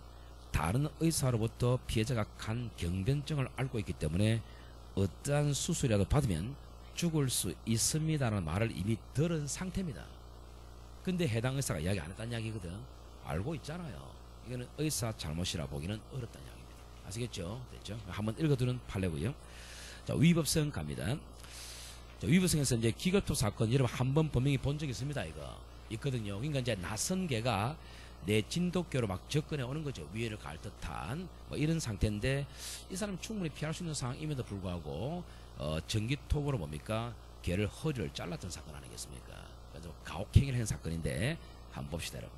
다른 의사로부터 피해자가 간 경변증을 앓고 있기 때문에 어떠한 수술이라도 받으면 죽을 수 있습니다라는 말을 이미 들은 상태입니다. 근데 해당 의사가 이야기 안 했다는 이야기거든. 알고 있잖아요. 이거는 의사 잘못이라 보기는 어렵다는 이야기입니다. 아시겠죠? 됐죠? 한번 읽어두는 판례고요. 자, 위법성 갑니다. 자, 위법성에서 이제 기교토 사건 여러분 한번 분명히 본 적 있습니다. 이거 있거든요. 그러니까 이제 낯선 개가 내 진돗개로 막 접근해 오는 거죠. 위해를 가할 듯한 뭐 이런 상태인데 이 사람 충분히 피할 수 있는 상황임에도 불구하고 전기톱으로 뭡니까? 개를 허리를 잘랐던 사건 아니겠습니까? 그래서 가혹행위를 한 사건인데 한번 봅시다. 여러분.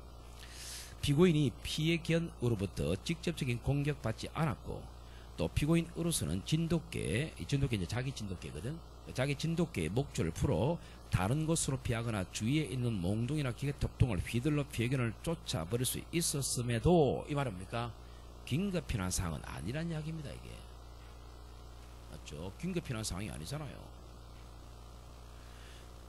피고인이 피해견으로부터 직접적인 공격받지 않았고 또 피고인으로서는 진돗개, 이 진돗개 이제 자기 진돗개거든. 자기 진돗개의 목줄을 풀어 다른 곳으로 피하거나 주위에 있는 몽둥이나 기계톱통을 휘둘러 피해견을 쫓아버릴 수 있었음에도 이 말은 뭡니까? 긴급필요한 상황은 아니란 이야기입니다. 이게 맞죠? 긴급필요한 상황이 아니잖아요.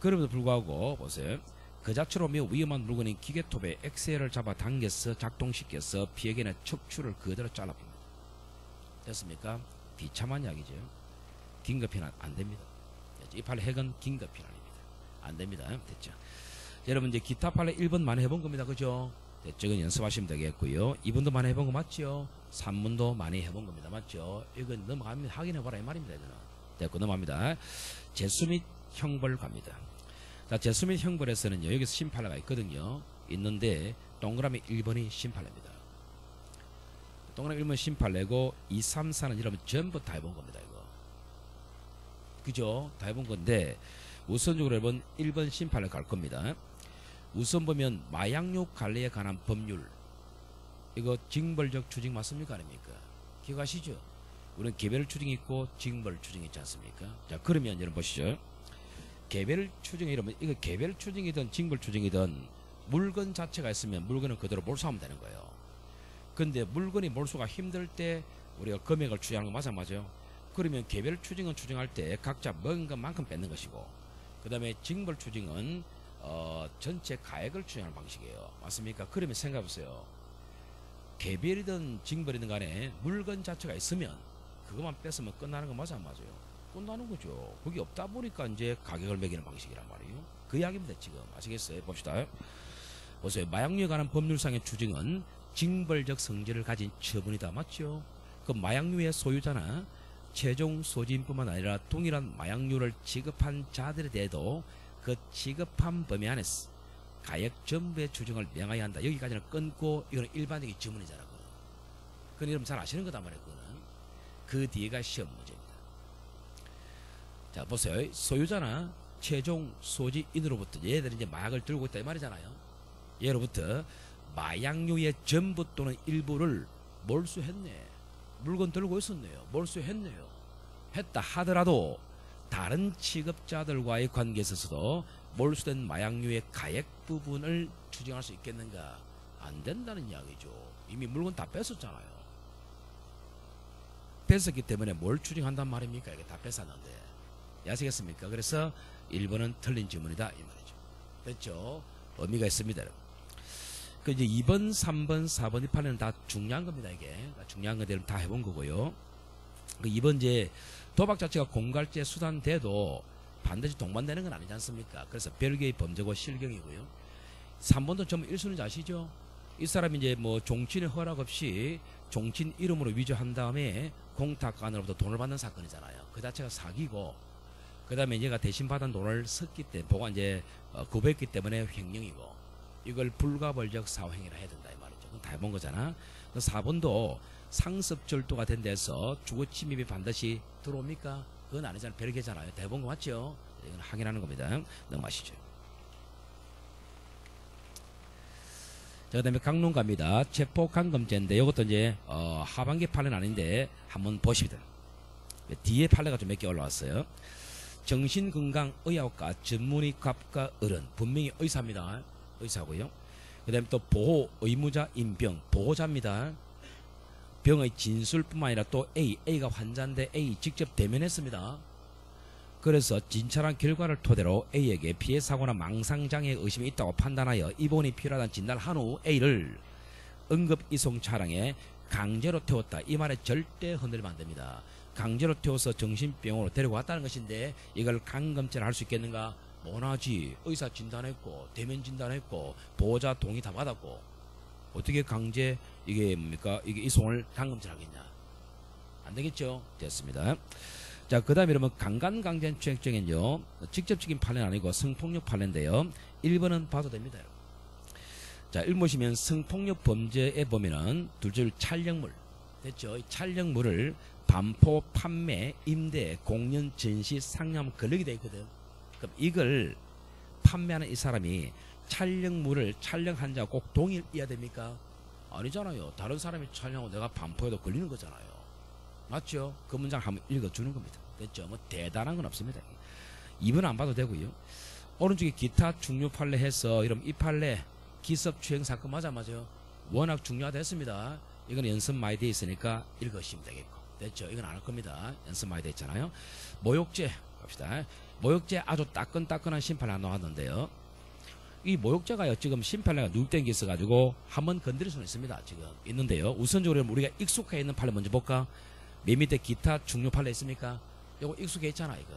그럼에도 불구하고 보세요. 그 자체로 매우 위험한 물건인 기계톱에 엑셀을 잡아 당겨서 작동시켜서 피해견의 척추를 그대로 잘라버립니다. 됐습니까? 비참한 이야기죠. 긴급필요는 안 됩니다. 이 판례 핵은 긴급필요입니다. 안 됩니다. 됐죠? 여러분 이제 기타 판례 1번 많이 해본 겁니다. 그죠? 됐죠? 이건 연습하시면 되겠고요. 2번도 많이 해본 거 맞죠? 3번도 많이 해본 겁니다. 맞죠? 이건 넘어가면 확인해봐라 이 말입니다. 이거는. 됐고 넘어갑니다. 재수 및 형벌 갑니다. 자, 재수 및 형벌에서는요. 여기서 심판례가 있거든요. 있는데 동그라미 1번이 심판례입니다. 동그라미 1번 심판례고 2, 3, 4는 여러분 전부 다 해본 겁니다. 이거. 그죠? 다 해본 건데 우선적으로 여러분 1번 심판례 갈 겁니다. 우선 보면 마약류 관리에 관한 법률 이거 징벌적 추징 맞습니까? 아닙니까? 기억하시죠? 우리는 개별 추징이 있고 징벌 추징이 있지 않습니까? 자, 그러면 여러분 보시죠. 개별 추징이 이러면 이거 개별 추징이든 징벌 추징이든 물건 자체가 있으면 물건은 그대로 몰수하면 되는 거예요. 근데 물건이 몰수가 힘들 때 우리가 금액을 추징하는 거 맞아 맞아요. 그러면 개별 추징은 추징할 때 각자 먹은 것만큼 뺏는 것이고 그 다음에 징벌 추징은 전체 가액을 추징하는 방식이에요. 맞습니까? 그러면 생각해보세요. 개별이든 징벌이든 간에 물건 자체가 있으면 그것만 뺏으면 끝나는 거 맞아 안 맞아요? 끝나는 거죠. 그게 없다 보니까 이제 가격을 매기는 방식이란 말이에요. 그 이야기입니다. 지금 아시겠어요? 봅시다. 보세요. 마약류에 관한 법률상의 추징은 징벌적 성질을 가진 처분이다. 맞죠? 그 마약류의 소유자나 최종 소지인뿐만 아니라 동일한 마약류를 지급한 자들에 대해도 그 지급한 범위 안에서 가액 전부의 추징을 명하여야 한다. 여기까지는 끊고 이거는 일반적인 지문이잖아. 그건 여러분 잘 아시는 거단 말이에요. 그거는. 그 뒤에가 시험 문제입니다. 자, 보세요. 소유자나 최종 소지인으로부터 얘들이 이제 마약을 들고 있다 이 말이잖아요. 얘로부터 마약류의 전부 또는 일부를 몰수했네. 물건 들고 있었네요. 몰수했네요. 했다 하더라도 다른 취급자들과의 관계에 있어서도 몰수된 마약류의 가액 부분을 추징할 수 있겠는가? 안 된다는 이야기죠. 이미 물건 다 뺐었잖아요. 뺐었기 때문에 뭘 추징한단 말입니까? 이게 다 뺐었는데. 아시겠습니까? 그래서 1번은 틀린 질문이다 이 말이죠. 됐죠? 의미가 있습니다. 그 이제 2번, 3번, 4번 이 판에는 다 중요한 겁니다. 이게 중요한 것들은 다 해본 거고요. 그 2번 이제 도박 자체가 공갈죄 수단돼도 반드시 동반되는 건 아니지 않습니까? 그래서 별개의 범죄고 실경이고요. 3번도 전부 1순위인지 아시죠? 이 사람이 이제 뭐 종친의 허락 없이 종친 이름으로 위조한 다음에 공탁관으로부터 돈을 받는 사건이잖아요. 그 자체가 사기고, 그 다음에 얘가 대신 받은 돈을 썼기 때문에, 보고 이제 구부했기 때문에 횡령이고, 이걸 불가벌적 사후행위라 해야 된다 이 말이죠. 그건 다 해본 거잖아. 4번도 상습절도가 된 데서 주거침입이 반드시 들어옵니까? 그건 아니잖아요. 별개잖아요. 다 해본 거 맞죠? 이건 확인하는 겁니다. 넘어가시죠. 자, 그 다음에 강론 갑니다. 체포감금죄인데 이것도 이제 하반기 판례는 아닌데 한번 보십니다. 뒤에 판례가 좀 몇 개 올라왔어요. 정신건강의학과 전문의갑과 어른, 분명히 의사입니다. 의사고요. 그 다음에 또 보호 의무자 인병 보호자입니다. 병의 진술뿐만 아니라 또 A가 환자인데 A 직접 대면했습니다. 그래서 진찰한 결과를 토대로 A에게 피해 사고나 망상장애 의심이 있다고 판단하여 입원이 필요하다는 진단을 한 후 A를 응급 이송 차량에 강제로 태웠다. 이 말에 절대 흔들리면 안 됩니다. 강제로 태워서 정신병원으로 데리고 왔다는 것인데 이걸 감금죄를 할 수 있겠는가? 못하지. 의사 진단했고 대면 진단했고 보호자 동의 다 받았고 어떻게 강제 이게 뭡니까? 이게 이송을 감금죄를 하겠냐? 안 되겠죠? 됐습니다. 자, 그 다음에 이러면 강간강제추행죄는요 직접적인 판례는 아니고 성폭력 판례인데요 1번은 봐도 됩니다. 자, 1 보시면 성폭력 범죄에 보면은 둘째 촬영물 됐죠? 이 촬영물을 반포, 판매, 임대, 공연, 전시, 상영하면 걸리게 돼 있거든. 그럼 이걸 판매하는 이 사람이 촬영물을 촬영한 자가 꼭 동의해야 됩니까? 아니잖아요. 다른 사람이 촬영하고 내가 반포해도 걸리는 거잖아요. 맞죠? 그 문장 한번 읽어주는 겁니다. 됐죠? 뭐 대단한 건 없습니다. 2번 안 봐도 되고요. 오른쪽에 기타 중요 판례 해서 이러면 이 판례 기습추행 사건 맞아요. 워낙 중요하됐습니다. 이건 연습 많이 돼 있으니까 읽으시면 되겠고. 됐죠? 이건 안 할 겁니다. 연습 많이 돼 있잖아요. 모욕죄 갑시다. 모욕죄 아주 따끈따끈한 심판이 안 나왔는데요. 이 모욕죄가요 지금 심판례가 누입된 게 있어가지고 한번 건드릴 수는 있습니다. 지금 있는데요. 우선적으로 우리가 익숙해 있는 판례 먼저 볼까? 맨 밑에 기타 중요 판례 있습니까? 이거 익숙해 있잖아. 이거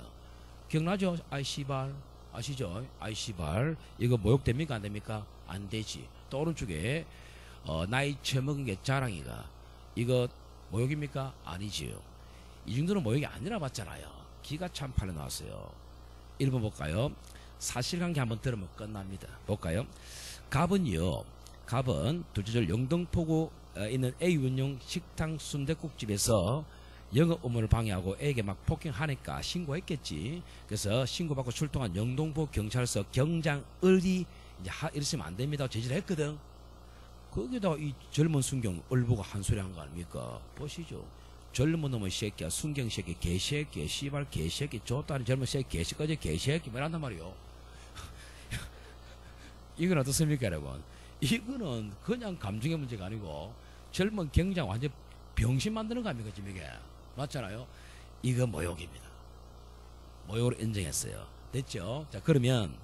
기억나죠? 아이 씨발 아시죠? 아이 씨발 이거 모욕됩니까? 안 됩니까? 안 되지. 또 오른쪽에 나이 처먹은 게 자랑이가 이거 모욕입니까? 아니지요. 이 정도는 모욕이 아니라 봤잖아요. 기가 참 판례 나왔어요. 1번 볼까요? 사실관계 한번 들으면 끝납니다. 볼까요? 갑은요. 갑은 둘째 절 영등포구 있는 A 운영 식당 순댓국집에서 영업 업무를 방해하고 A에게 막 폭행하니까 신고했겠지. 그래서 신고받고 출동한 영등포 경찰서 경장 을이 이제 이랬으면 안 됩니다. 제지를 했거든. 거기다가 이 젊은 순경 을보고 한 소리 한 거 아닙니까? 보시죠. 젊은 놈의 새끼야, 순경 새끼, 개새끼, 씨발 개새끼, 좋다는 젊은 새끼, 개새끼까지 개새끼 말한단 말이요. 이건 어떻습니까, 여러분? 이거는 그냥 감정의 문제가 아니고 젊은 경장 완전 병신 만드는 거 아닙니까, 지금 이게? 맞잖아요. 이거 모욕입니다. 모욕으로 인정했어요. 됐죠? 자, 그러면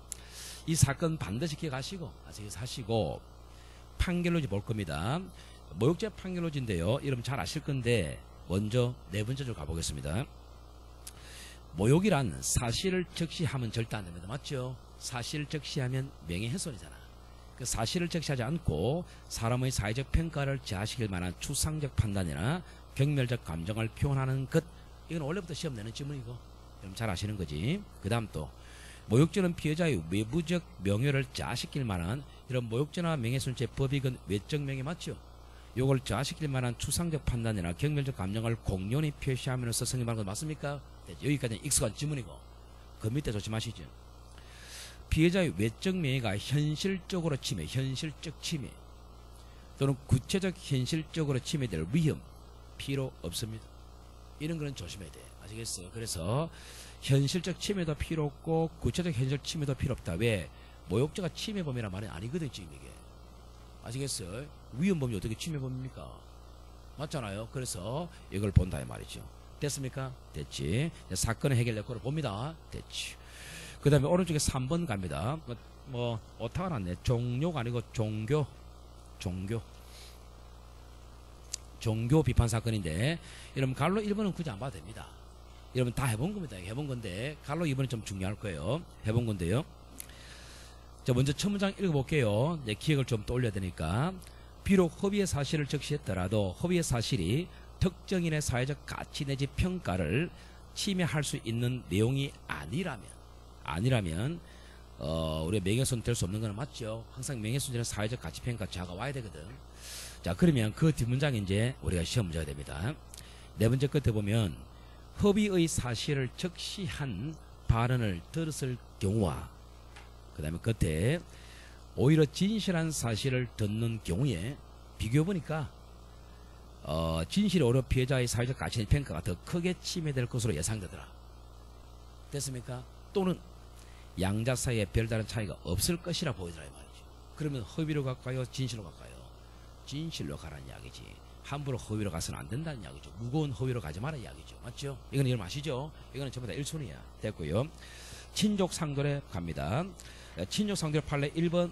이 사건 반드시 기억하시고 하시고 판결로지 볼 겁니다. 모욕죄 판결로지인데요. 여러분 잘 아실 건데 먼저 네 번째 줄 가보겠습니다. 모욕이란 사실을 적시하면 절대 안 됩니다. 맞죠? 사실을 적시하면 명예훼손이잖아. 그 사실을 적시하지 않고 사람의 사회적 평가를 제하시킬 만한 추상적 판단이나 경멸적 감정을 표현하는 것, 이건 원래부터 시험 내는 질문이고 여러분 잘 아시는 거지. 그 다음 또 모욕죄는 피해자의 외부적 명예를 저하시킬 만한 이런 모욕죄나 명예훼손죄 법익은 외적 명예 맞죠? 요걸 저하시킬 만한 추상적 판단이나 경멸적 감정을 공연히 표시하면서 성립하는 건 맞습니까? 여기까지는 익숙한 질문이고 그 밑에 조심하시죠. 피해자의 외적 명예가 현실적으로 침해, 현실적 침해 또는 구체적 현실적으로 침해될 위험 필요 없습니다. 이런 거는 조심해야 돼. 아시겠어요? 그래서 현실적 침해도 필요 없고 구체적 현실 침해도 필요 없다. 왜? 모욕죄가 침해범이란 말이 아니거든 지금 이게. 아시겠어요? 위헌범이 어떻게 침해범입니까? 맞잖아요. 그래서 이걸 본다 이 말이죠. 됐습니까? 됐지. 사건의 해결 여건을 봅니다. 됐지. 그 다음에 오른쪽에 3번 갑니다. 뭐 오타가 났네. 종교가 아니고 종교 비판 사건인데 여러분 갈로 1번은 굳이 안 봐도 됩니다. 여러분 다 해본 겁니다. 해본 건데 갈로 2번은 좀 중요할 거예요. 해본 건데요. 자, 먼저 첫 문장 읽어볼게요. 이제 기억을 좀 떠올려야 되니까. 비록 허위의 사실을 적시했더라도 허위의 사실이 특정인의 사회적 가치 내지 평가를 침해할 수 있는 내용이 아니라면 우리가 명예훼손 될 수 없는 건 맞죠. 항상 명예훼손죄는 사회적 가치 평가 자가 와야 되거든. 자, 그러면 그 뒷문장이 이제 우리가 시험 문제가 됩니다. 네 번째 끝에 보면 허위의 사실을 적시한 발언을 들었을 경우와 그 다음에 끝에 오히려 진실한 사실을 듣는 경우에 비교해보니까 진실이 오히려 피해자의 사회적 가치 평가가 더 크게 침해될 것으로 예상되더라. 됐습니까? 또는 양자 사이에 별다른 차이가 없을 것이라 보이더라 이 말이죠. 그러면 허위로 갈까요? 진실로 갈까요? 진실로 가라는 이야기지. 함부로 허위로 가서는 안 된다는 이야기죠. 무거운 허위로 가지 마라 이야기죠. 맞죠? 이건 여러분 아시죠? 이거는 전부 다 1순위야. 됐고요. 친족 상돌에 갑니다. 친족 상돌 판례 1번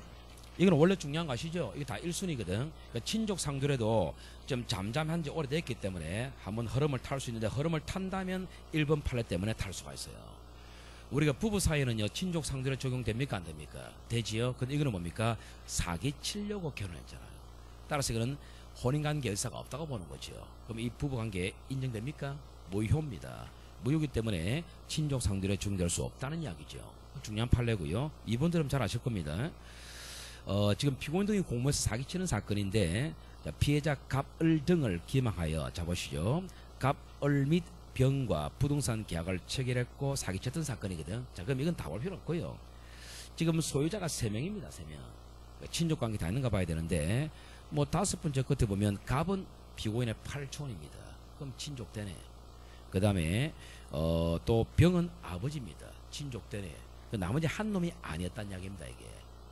이건 원래 중요한 거 아시죠? 이게 다 1순위거든. 그러니까 친족 상조라도 좀 잠잠한 지 오래됐기 때문에 한번 흐름을 탈 수 있는데, 흐름을 탄다면 1번 판례 때문에 탈 수가 있어요. 우리가 부부 사이에는요, 친족 상조례 적용됩니까? 안 됩니까? 되지요? 근데 이거는 뭡니까? 사기 치려고 결혼했잖아요. 따라서 이거는 혼인관계 의사가 없다고 보는 거죠. 그럼 이 부부관계 인정됩니까? 무효입니다. 무효이기 때문에 친족 상조례 적용될 수 없다는 이야기죠. 중요한 판례고요. 이분들은 잘 아실 겁니다. 지금 피고인 등이 공모해서 사기치는 사건인데, 피해자 갑을 등을 기망하여, 자 보시죠. 갑을 및 병과 부동산 계약을 체결했고 사기쳤던 사건이거든. 자, 그럼 이건 다 볼 필요 없고요. 지금 소유자가 3명입니다. 3명. 친족관계 다 있는가 봐야 되는데, 뭐 5번째 끝에 보면 갑은 피고인의 8촌입니다. 그럼 친족되네. 그 다음에 또 병은 아버지입니다. 친족되네. 그 나머지 한 놈이 아니었다는 이야기입니다. 이게.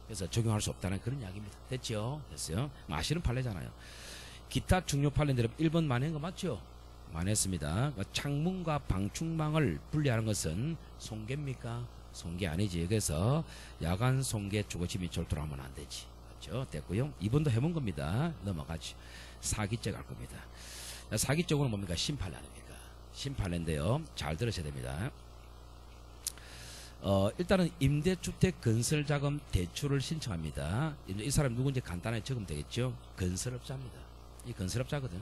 그래서 적용할 수 없다는 그런 이야기입니다. 됐죠? 됐어요? 아시는 판례잖아요. 기타 중요 판례들은 1번 만회한 거 맞죠? 만회했습니다. 창문과 방충망을 분리하는 것은 손괴입니까? 손괴 아니지. 그래서 야간 손괴 주거지 및 절도를 하면 안 되지. 그렇죠? 됐고요. 2번도 해본 겁니다. 넘어가죠. 사기죄 갈 겁니다. 사기죄는 뭡니까? 심판례 아닙니까? 심판례인데요. 잘 들으셔야 됩니다. 일단은 임대주택 건설자금 대출을 신청합니다. 이 사람 누군지 간단하게 적으면 되겠죠. 건설업자입니다. 이 건설업자거든.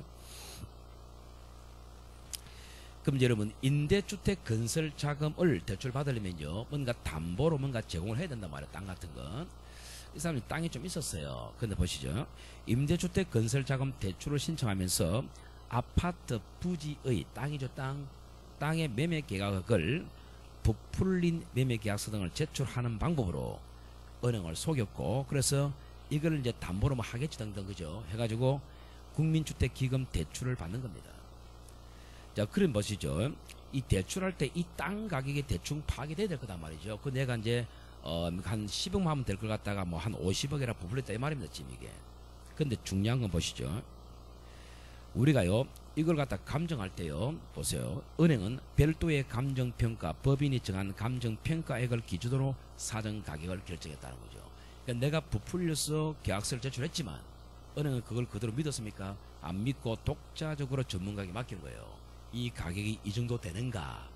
그럼 여러분, 임대주택 건설자금을 대출 받으려면요, 뭔가 담보로 뭔가 제공을 해야 된단 말이에요. 땅 같은 건. 이 사람이 땅이 좀 있었어요. 근데 보시죠. 임대주택 건설자금 대출을 신청하면서 아파트 부지의 땅이죠. 땅의 매매 계약을 부풀린 매매계약서 등을 제출하는 방법으로 은행을 속였고, 그래서 이걸 이제 담보로 뭐 하겠지 등등, 그죠? 해가지고 국민주택기금 대출을 받는 겁니다. 자, 그럼 보시죠. 이 대출할 때 이 땅 가격이 대충 파악이 돼야 될 거단 말이죠. 그 내가 이제 한 10억만 하면 될 것 같다가 뭐 한 50억이라 부풀렸다 이 말입니다. 지금 이게. 근데 중요한 건 보시죠. 우리가요, 이걸 갖다 감정할 때요, 보세요. 은행은 별도의 감정평가, 법인이 정한 감정평가액을 기준으로 사정 가격을 결정했다는 거죠. 그러니까 내가 부풀려서 계약서를 제출했지만 은행은 그걸 그대로 믿었습니까? 안 믿고 독자적으로 전문가에게 맡긴 거예요. 이 가격이 이 정도 되는가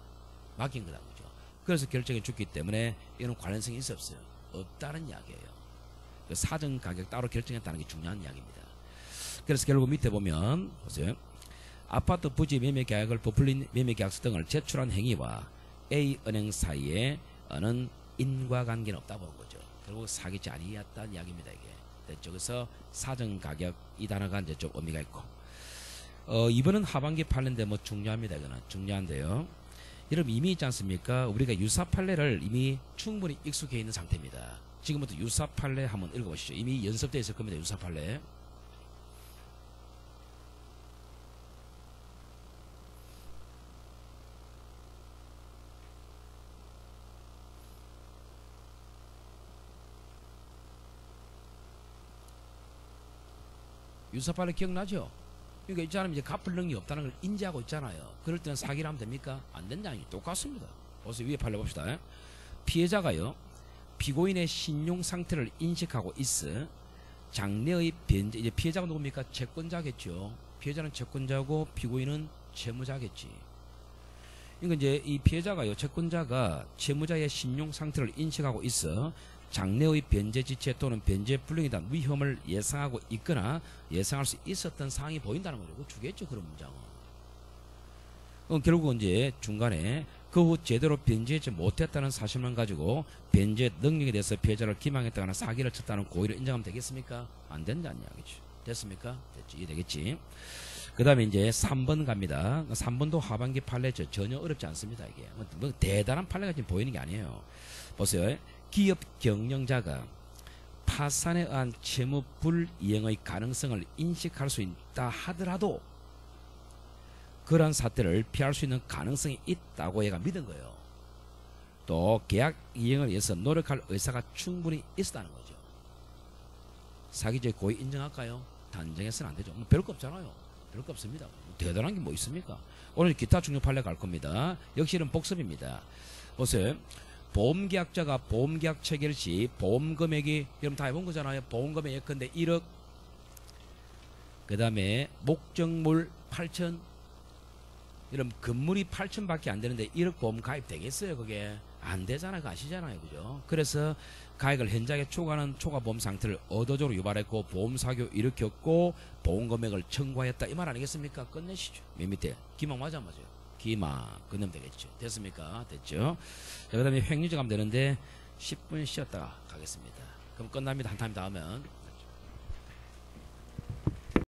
맡긴 거라는 거죠. 그래서 결정해 줬기 때문에 이런 관련성이 있어 없어요? 없다는 이야기예요. 그 사정 가격 따로 결정했다는 게 중요한 이야기입니다. 그래서 결국 밑에 보면 보세요. 아파트 부지 매매 계약을 부풀린 매매 계약서 등을 제출한 행위와 A은행 사이에는 인과관계는 없다 보는 거죠. 결국 사기죄 아니었다는 이야기입니다. 이게. 됐죠? 그래서 사정 가격 이 단어가 이제 좀 의미가 있고, 이번은 하반기 판례인데 뭐 중요합니다. 이거는 중요한데요. 여러분 이미 있지 않습니까? 우리가 유사 판례를 이미 충분히 익숙해 있는 상태입니다. 지금부터 유사 판례 한번 읽어보시죠. 이미 연습되어 있을 겁니다. 유사 판례. 유사 판례 기억나죠? 그러니까 이 사람이 이제 갚을 능력이 없다는 걸 인지하고 있잖아요. 그럴 때는 사기를 하면 됩니까? 안 된다는 게 똑같습니다. 보세요. 위에 판례 봅시다. 피해자가요, 피고인의 신용 상태를 인식하고 있어 장래의 변제, 이제 피해자가 누굽니까? 채권자겠죠. 피해자는 채권자고 피고인은 채무자겠지. 그러니까 이제 이 피해자가요, 채권자가 채무자의 신용 상태를 인식하고 있어 장래의 변제 지체 또는 변제 불능에 대한 위험을 예상하고 있거나 예상할 수 있었던 사항이 보인다는 거죠. 그거 주겠죠, 그런 문장은. 결국은 이제 중간에 그 후 제대로 변제하지 못했다는 사실만 가지고 변제 능력에 대해서 피해자를 기망했다거나 사기를 쳤다는 고의를 인정하면 되겠습니까? 안 된다는 이야기죠. 됐습니까? 됐죠. 이해되겠지? 그 다음에 이제 3번 갑니다. 3번도 하반기 판례죠. 전혀 어렵지 않습니다. 이게 뭐 대단한 판례가 지금 보이는 게 아니에요. 보세요. 기업 경영자가 파산에 의한 채무 불이행의 가능성을 인식할 수 있다 하더라도 그러한 사태를 피할 수 있는 가능성이 있다고 얘가 믿은 거예요. 또 계약 이행을 위해서 노력할 의사가 충분히 있었다는 거죠. 사기죄 고의 인정할까요? 단정해서는 안 되죠. 뭐 별거 없잖아요. 별거 없습니다. 대단한 게 뭐 있습니까? 오늘 기타 중요 판례 갈 겁니다. 역시 이런 복습입니다. 보세요. 보험계약자가 보험계약 체결 시 보험금액이 여러분 다 해본 거잖아요. 보험금액 예컨대 1억, 그 다음에 목적물 8천, 여러분 건물이 8천밖에 안 되는데 1억 보험 가입 되겠어요? 그게 안 되잖아요. 그거 아시잖아요. 그죠? 그래서 가액을 현장에 초과하는 초과보험 상태를 의도적으로 유발했고 보험 사고 일으켰고 보험 금액을 청구하였다, 이 말 아니겠습니까? 끝내시죠. 맨 밑에 기막 맞아 안 맞아요? 기막 끝내면 되겠죠. 됐습니까? 됐죠? 자, 그 다음에 횡령자 가면 되는데 10분 쉬었다가 가겠습니다. 그럼 끝납니다. 한 타임 다 하면.